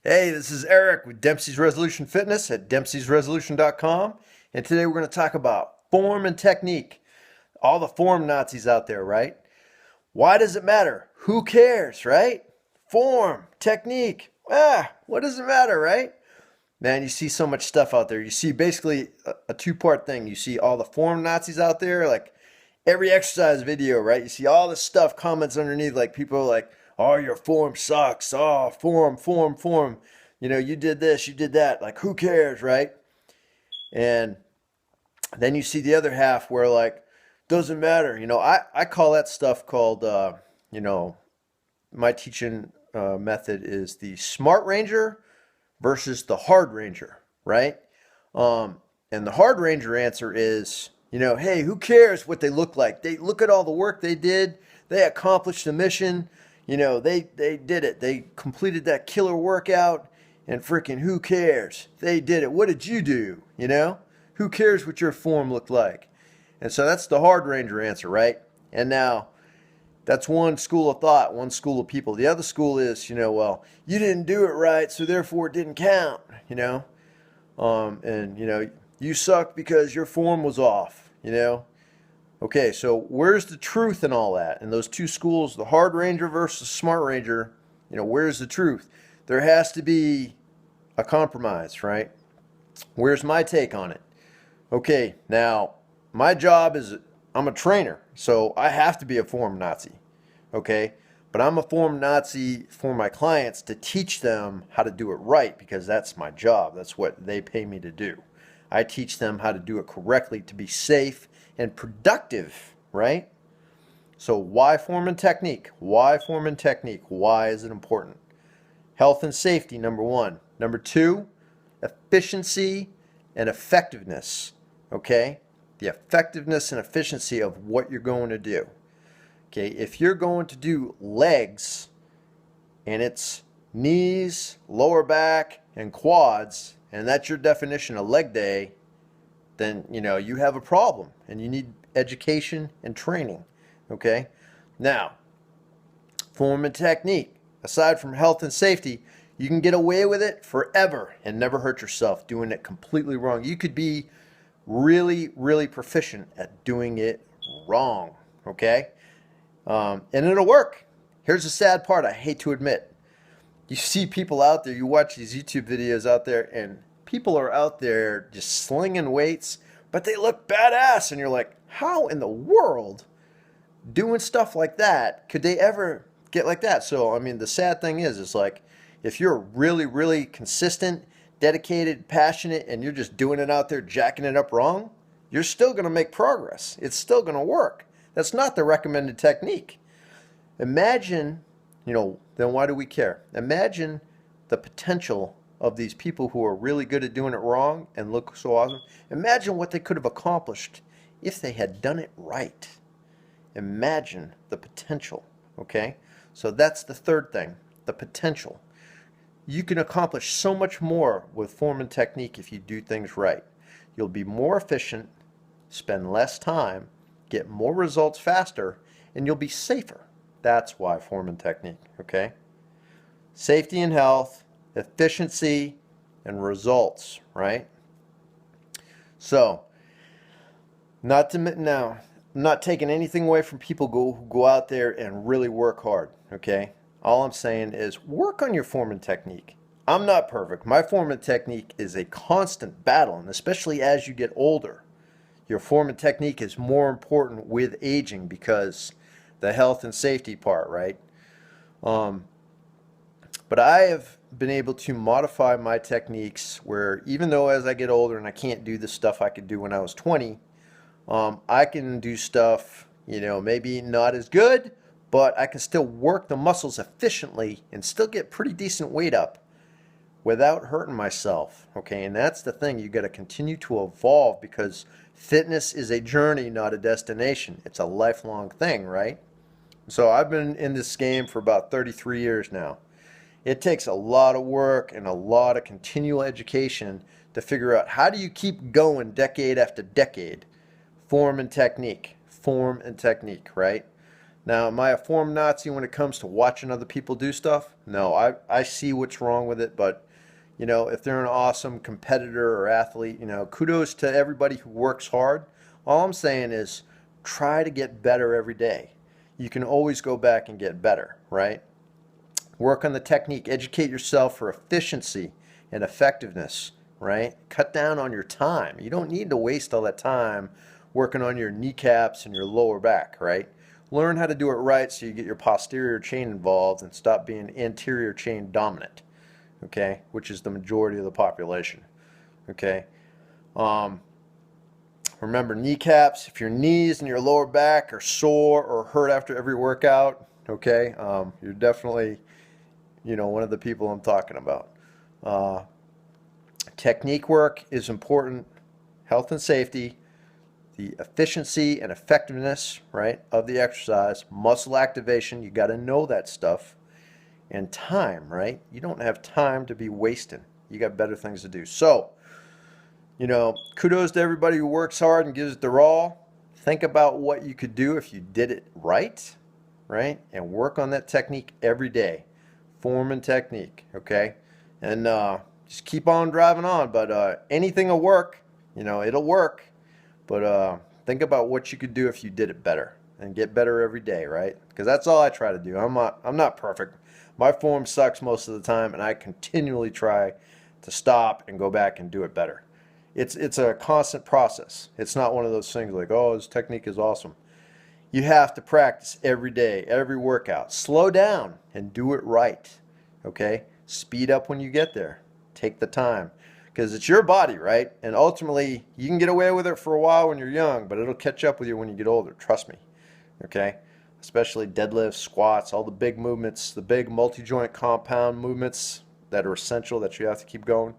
Hey, this is Eric with Dempsey's Resolution Fitness at dempseysresolution.com. And today we're going to talk about form and technique. All the form Nazis out there, right? Why does it matter? Who cares, right? Form, technique. What does it matter, right? Man, you see so much stuff out there. You see basically a two-part thing. You see all the form Nazis out there, like every exercise video, right? You see all this stuff, comments underneath, like people are like, oh, your form sucks. Oh, form, form, form. You know, you did this, you did that. Like, who cares, right? And then you see the other half where, like, doesn't matter. I call that stuff called, you know, my teaching method is the smart ranger versus the hard ranger, right? And the hard ranger answer is, hey, who cares what they look like? They look at all the work they did. They accomplished the mission. They did it. They completed that killer workout, and freaking who cares? They did it. What did you do? Who cares what your form looked like? And so that's the hard ranger answer, right? And now that's one school of thought, one school of people. The other school is, well, you didn't do it right, so therefore it didn't count, and you suck because your form was off. Okay, so where's the truth in all that? In those two schools, the hard ranger versus smart ranger, where's the truth? There has to be a compromise, right? Where's my take on it? Okay, now my job is I'm a trainer, so I have to be a form Nazi, okay? But I'm a form Nazi for my clients to teach them how to do it right because that's my job. That's what they pay me to do. I teach them how to do it correctly to be safe and productive, right? So why form and technique? Why form and technique? Why is it important? Health and safety, number one. Number two, efficiency and effectiveness, okay? The effectiveness and efficiency of what you're going to do. Okay, if you're going to do legs and it's knees, lower back, and quads, and that's your definition of leg day, then you have a problem and you need education and training. Okay? Now, form and technique. Aside from health and safety, you can get away with it forever and never hurt yourself doing it completely wrong. You could be really, really proficient at doing it wrong. Okay? And it'll work. Here's the sad part I hate to admit. You see people out there, you watch these YouTube videos out there, and people are out there just slinging weights, but they look badass. And you're like, how in the world, doing stuff like that, could they ever get like that? So, I mean, the sad thing is like, if you're really, really consistent, dedicated, passionate, and you're just doing it out there, jacking it up wrong, you're still going to make progress. It's still going to work. That's not the recommended technique. Imagine, then why do we care? Imagine the potential of these people who are really good at doing it wrong and look so awesome. Imagine what they could have accomplished if they had done it right. Imagine the potential, okay? So that's the third thing, the potential. You can accomplish so much more with form and technique if you do things right. You'll be more efficient, spend less time, get more results faster, and you'll be safer. That's why form and technique, okay? Safety and health, efficiency, and results, right? So, I'm not taking anything away from people who go out there and really work hard, okay? All I'm saying is work on your form and technique. I'm not perfect. My form and technique is a constant battle, and especially as you get older. Your form and technique is more important with aging because the health and safety part, right? But I have been able to modify my techniques where even though as I get older and I can't do the stuff I could do when I was 20, I can do stuff, maybe not as good, but I can still work the muscles efficiently and still get pretty decent weight up without hurting myself. Okay, and that's the thing. You got to continue to evolve because fitness is a journey, not a destination. It's a lifelong thing, right? So I've been in this game for about 33 years now. It takes a lot of work and a lot of continual education to figure out how do you keep going decade after decade. Form and technique, right? Now, am I a form Nazi when it comes to watching other people do stuff? No, I see what's wrong with it, but if they're an awesome competitor or athlete, kudos to everybody who works hard. All I'm saying is try to get better every day. You can always go back and get better, right? Work on the technique, educate yourself for efficiency and effectiveness, right? Cut down on your time. You don't need to waste all that time working on your kneecaps and your lower back, right? Learn how to do it right so you get your posterior chain involved and stop being anterior chain dominant, okay, which is the majority of the population, okay? Remember, kneecaps, if your knees and your lower back are sore or hurt after every workout, okay, you're definitely, one of the people I'm talking about. Technique work is important, health and safety, the efficiency and effectiveness, right, of the exercise, muscle activation, you got to know that stuff, and time, right? You don't have time to be wasting. You got better things to do. So, kudos to everybody who works hard and gives it their all. Think about what you could do if you did it right, and work on that technique every day. Form and technique, okay? And just keep on driving on. But anything will work. It'll work. But think about what you could do if you did it better and get better every day, right? Because that's all I try to do. I'm not perfect. My form sucks most of the time, and I continually try to stop and go back and do it better. It's a constant process. It's not one of those things like, oh, this technique is awesome. You have to practice every day, every workout. Slow down and do it right, okay? Speed up when you get there. Take the time. Because it's your body, right? And ultimately, you can get away with it for a while when you're young, but it'll catch up with you when you get older. Trust me. Okay? Especially deadlifts, squats, all the big movements, the big multi-joint compound movements that are essential that you have to keep going.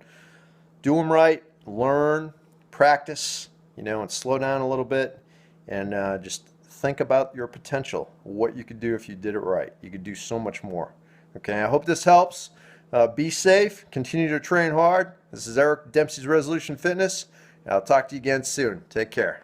Do them right. Learn. Practice. And slow down a little bit. And just think about your potential. What you could do if you did it right. You could do so much more. Okay? I hope this helps. Be safe. Continue to train hard. This is Eric, Dempsey's Resolution Fitness. I'll talk to you again soon. Take care.